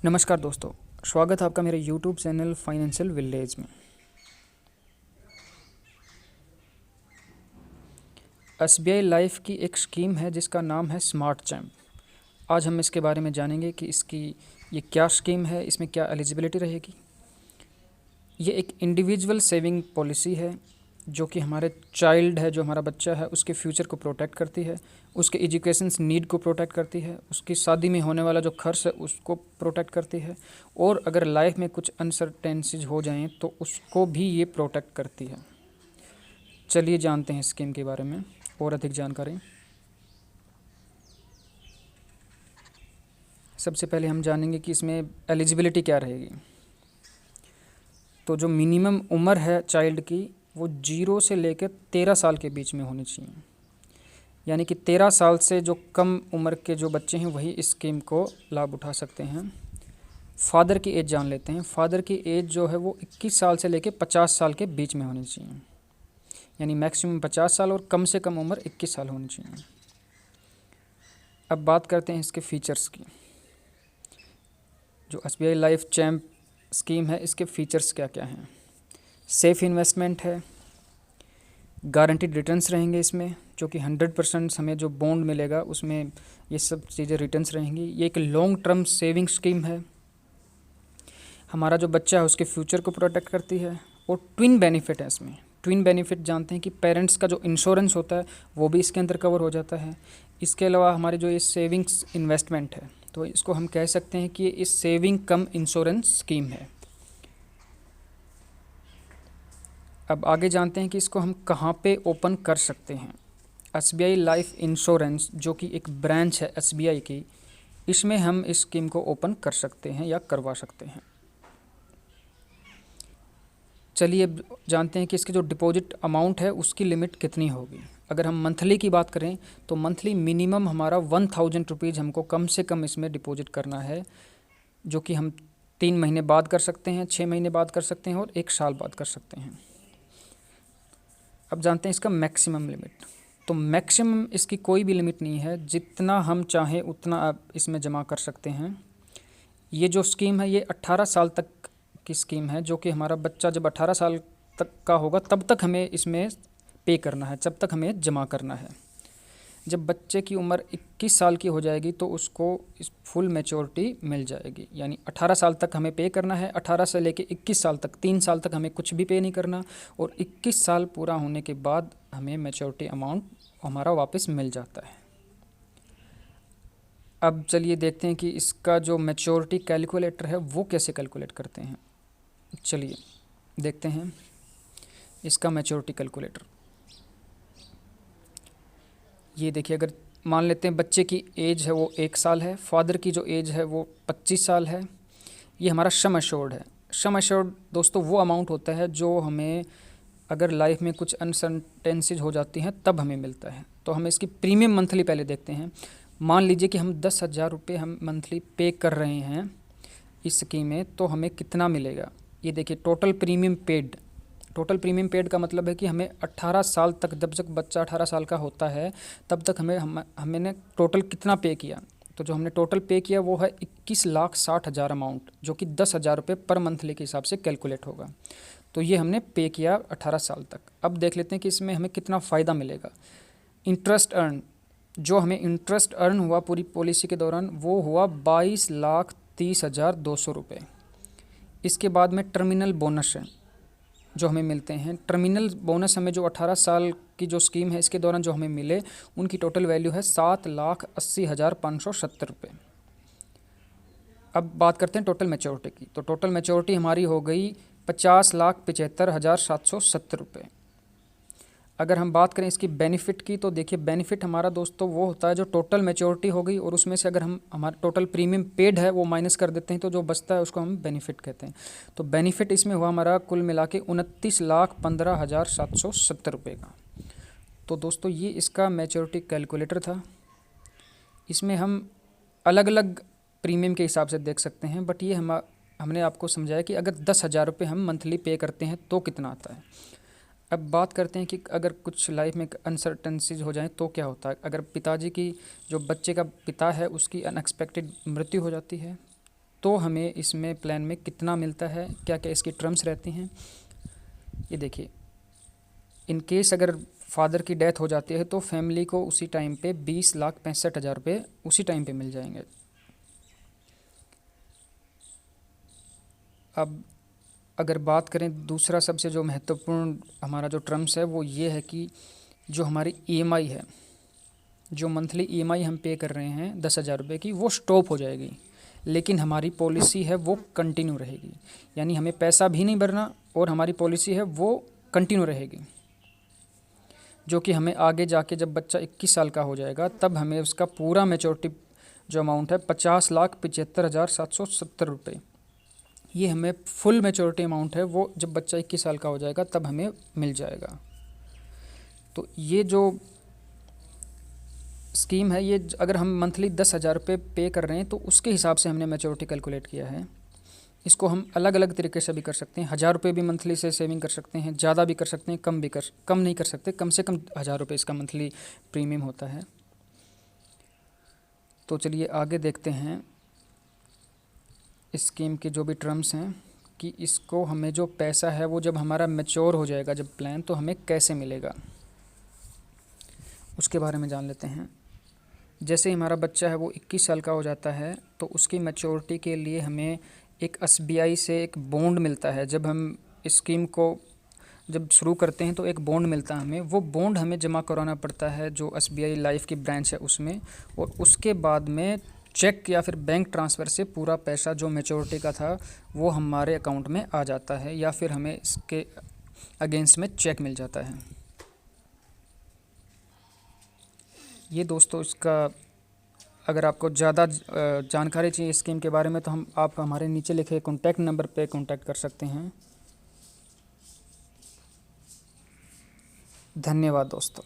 नमस्कार दोस्तों, स्वागत है आपका मेरे यूट्यूब चैनल फाइनेंशियल विलेज में। एसबीआई लाइफ की एक स्कीम है जिसका नाम है स्मार्ट चैम्प। आज हम इसके बारे में जानेंगे कि ये क्या स्कीम है, इसमें क्या एलिजिबिलिटी रहेगी। ये एक इंडिविजुअल सेविंग पॉलिसी है जो कि हमारे चाइल्ड है, जो हमारा बच्चा है, उसके फ्यूचर को प्रोटेक्ट करती है, उसके एजुकेशन नीड को प्रोटेक्ट करती है, उसकी शादी में होने वाला जो खर्च है उसको प्रोटेक्ट करती है, और अगर लाइफ में कुछ अनसर्टेनिटीज हो जाएं तो उसको भी ये प्रोटेक्ट करती है। चलिए जानते हैं स्कीम के बारे में और अधिक जानकारी। सबसे पहले हम जानेंगे कि इसमें एलिजिबिलिटी क्या रहेगी। तो जो मिनिमम उम्र है चाइल्ड की वो 0 से लेकर 13 साल के बीच में होनी चाहिए। यानी कि 13 साल से जो कम उम्र के जो बच्चे हैं वही इस स्कीम को लाभ उठा सकते हैं। फादर की एज जान लेते हैं। फादर की एज जो है वो 21 साल से लेकर 50 साल के बीच में होनी चाहिए। यानी मैक्सिमम 50 साल और कम से कम उम्र 21 साल होनी चाहिए। अब बात करते हैं इसके फीचर्स की। जो एसबीआई लाइफ चैम्प स्कीम है इसके फीचर्स क्या क्या हैं। सेफ़ इन्वेस्टमेंट है, गारंटीड रिटर्न्स रहेंगे इसमें, जो कि 100% हमें जो बॉन्ड मिलेगा उसमें ये सब चीज़ें रिटर्न्स रहेंगी। ये एक लॉन्ग टर्म सेविंग स्कीम है। हमारा जो बच्चा है उसके फ्यूचर को प्रोटेक्ट करती है। और ट्विन बेनिफिट है इसमें। ट्विन बेनिफिट जानते हैं कि पेरेंट्स का जो इंश्योरेंस होता है वो भी इसके अंदर कवर हो जाता है। इसके अलावा हमारे जो ये सेविंग्स इन्वेस्टमेंट है तो इसको हम कह सकते हैं कि ये इस सेविंग कम इंश्योरेंस स्कीम है। अब आगे जानते हैं कि इसको हम कहाँ पे ओपन कर सकते हैं। एसबीआई लाइफ इंश्योरेंस जो कि एक ब्रांच है एसबीआई की, इसमें हम इस स्कीम को ओपन कर सकते हैं या करवा सकते हैं। चलिए अब जानते हैं कि इसकी जो डिपॉजिट अमाउंट है उसकी लिमिट कितनी होगी। अगर हम मंथली की बात करें तो मंथली मिनिमम हमारा 1000 रुपीज़ हमको कम से कम इसमें डिपॉजिट करना है, जो कि हम 3 महीने बाद कर सकते हैं, 6 महीने बाद कर सकते हैं और 1 साल बाद कर सकते हैं। अब जानते हैं इसका मैक्सिमम लिमिट। तो मैक्सिमम इसकी कोई भी लिमिट नहीं है, जितना हम चाहें उतना आप इसमें जमा कर सकते हैं। ये जो स्कीम है ये 18 साल तक की स्कीम है, जो कि हमारा बच्चा जब 18 साल तक का होगा तब तक हमें इसमें पे करना है, जब तक हमें जमा करना है। जब बच्चे की उम्र 21 साल की हो जाएगी तो उसको इस फुल मैच्योरिटी मिल जाएगी। यानी 18 साल तक हमें पे करना है, 18 से लेके 21 साल तक, 3 साल तक हमें कुछ भी पे नहीं करना, और 21 साल पूरा होने के बाद हमें मैच्योरिटी अमाउंट हमारा वापस मिल जाता है। अब चलिए देखते हैं कि इसका जो मैच्योरिटी कैलकुलेटर है वो कैसे कैलकुलेट करते हैं। चलिए देखते हैं इसका मैच्योरिटी कैलकुलेटर। ये देखिए, अगर मान लेते हैं बच्चे की एज है वो 1 साल है, फादर की जो एज है वो 25 साल है। ये हमारा सम एश्योर्ड है। सम एश्योर्ड दोस्तों वो अमाउंट होता है जो हमें अगर लाइफ में कुछ अनसर्टेनिटीज हो जाती हैं तब हमें मिलता है। तो हम इसकी प्रीमियम मंथली पहले देखते हैं। मान लीजिए कि हम 10,000 रुपये हम मंथली पे कर रहे हैं इस स्कीम में, तो हमें कितना मिलेगा। ये देखिए, total premium paid. Total premium paid का मतलब है कि हमें 18 साल तक, जब तक बच्चा 18 साल का होता है तब तक हमने टोटल कितना पे किया। तो जो हमने टोटल पे किया वो है 21,60,000 अमाउंट, जो कि 10,000 रुपये पर मंथली के हिसाब से कैलकुलेट होगा। तो ये हमने पे किया 18 साल तक। अब देख लेते हैं कि इसमें हमें कितना फ़ायदा मिलेगा। इंटरेस्ट अर्न, जो हमें इंटरेस्ट अर्न हुआ पूरी पॉलिसी के दौरान वो हुआ 22,30,200 रुपये। इसके बाद में टर्मिनल बोनस है जो हमें मिलते हैं। टर्मिनल बोनस हमें जो 18 साल की जो स्कीम है इसके दौरान जो हमें मिले उनकी टोटल वैल्यू है 7,80,570 रुपये। अब बात करते हैं टोटल मैच्योरिटी की। तो टोटल मैच्योरिटी हमारी हो गई 50,75,770 रुपये। अगर हम बात करें इसकी बेनिफिट की तो देखिए, बेनिफिट हमारा दोस्तों वो होता है जो टोटल मैच्योरिटी हो गई और उसमें से अगर हम हमारा टोटल प्रीमियम पेड है वो माइनस कर देते हैं तो जो बचता है उसको हम बेनिफिट कहते हैं। तो बेनिफिट इसमें हुआ हमारा कुल मिला के 29,15,770 रुपये का। तो दोस्तों ये इसका मैच्योरिटी कैलकुलेटर था। इसमें हम अलग अलग प्रीमियम के हिसाब से देख सकते हैं, बट ये हमने आपको समझाया कि अगर 10,000 रुपये हम मंथली पे करते हैं तो कितना आता है। अब बात करते हैं कि अगर कुछ लाइफ में अनसर्टेनिटीज हो जाए तो क्या होता है। अगर पिताजी की, जो बच्चे का पिता है, उसकी अनएक्सपेक्टेड मृत्यु हो जाती है तो हमें इसमें प्लान में कितना मिलता है, क्या क्या इसकी टर्म्स रहती हैं। ये देखिए, इन केस अगर फादर की डेथ हो जाती है तो फैमिली को उसी टाइम पे 20,65,000 रुपये उसी टाइम पे मिल जाएंगे। अब अगर बात करें दूसरा सबसे जो महत्वपूर्ण हमारा जो टर्म्स है वो ये है कि जो हमारी ईएमआई है, जो मंथली ईएमआई हम पे कर रहे हैं 10,000 रुपये की, वो स्टॉप हो जाएगी, लेकिन हमारी पॉलिसी है वो कंटिन्यू रहेगी। यानी हमें पैसा भी नहीं भरना और हमारी पॉलिसी है वो कंटिन्यू रहेगी, जो कि हमें आगे जाके जब बच्चा 21 साल का हो जाएगा तब हमें उसका पूरा मैच्योरिटी जो अमाउंट है 50,75,770 रुपये, ये हमें फुल मैच्योरिटी अमाउंट है वो जब बच्चा 21 साल का हो जाएगा तब हमें मिल जाएगा। तो ये जो स्कीम है, ये अगर हम मंथली 10,000 रुपये पे कर रहे हैं तो उसके हिसाब से हमने मैच्योरिटी कैलकुलेट किया है। इसको हम अलग अलग तरीके से भी कर सकते हैं। 1,000 रुपये भी मंथली से सेविंग कर सकते हैं, ज़्यादा भी कर सकते हैं, कम नहीं कर सकते, कम से कम 1,000 रुपये इसका मंथली प्रीमियम होता है। तो चलिए आगे देखते हैं इस स्कीम के जो भी टर्म्स हैं कि इसको हमें जो पैसा है वो जब हमारा मैच्योर हो जाएगा जब प्लान, तो हमें कैसे मिलेगा, उसके बारे में जान लेते हैं। जैसे ही हमारा बच्चा है वो 21 साल का हो जाता है तो उसकी मैच्योरिटी के लिए हमें एक एसबीआई से एक बॉन्ड मिलता है। जब हम इस स्कीम को जब शुरू करते हैं तो एक बॉन्ड मिलता है हमें, वो बॉन्ड हमें जमा कराना पड़ता है जो एसबीआई लाइफ की ब्रांच है उसमें, और उसके बाद में चेक या फिर बैंक ट्रांसफ़र से पूरा पैसा जो मैच्योरिटी का था वो हमारे अकाउंट में आ जाता है, या फिर हमें इसके अगेंस्ट में चेक मिल जाता है। ये दोस्तों इसका अगर आपको ज़्यादा जानकारी चाहिए इस स्कीम के बारे में तो आप हमारे नीचे लिखे कॉन्टैक्ट नंबर पे कॉन्टैक्ट कर सकते हैं। धन्यवाद दोस्तों।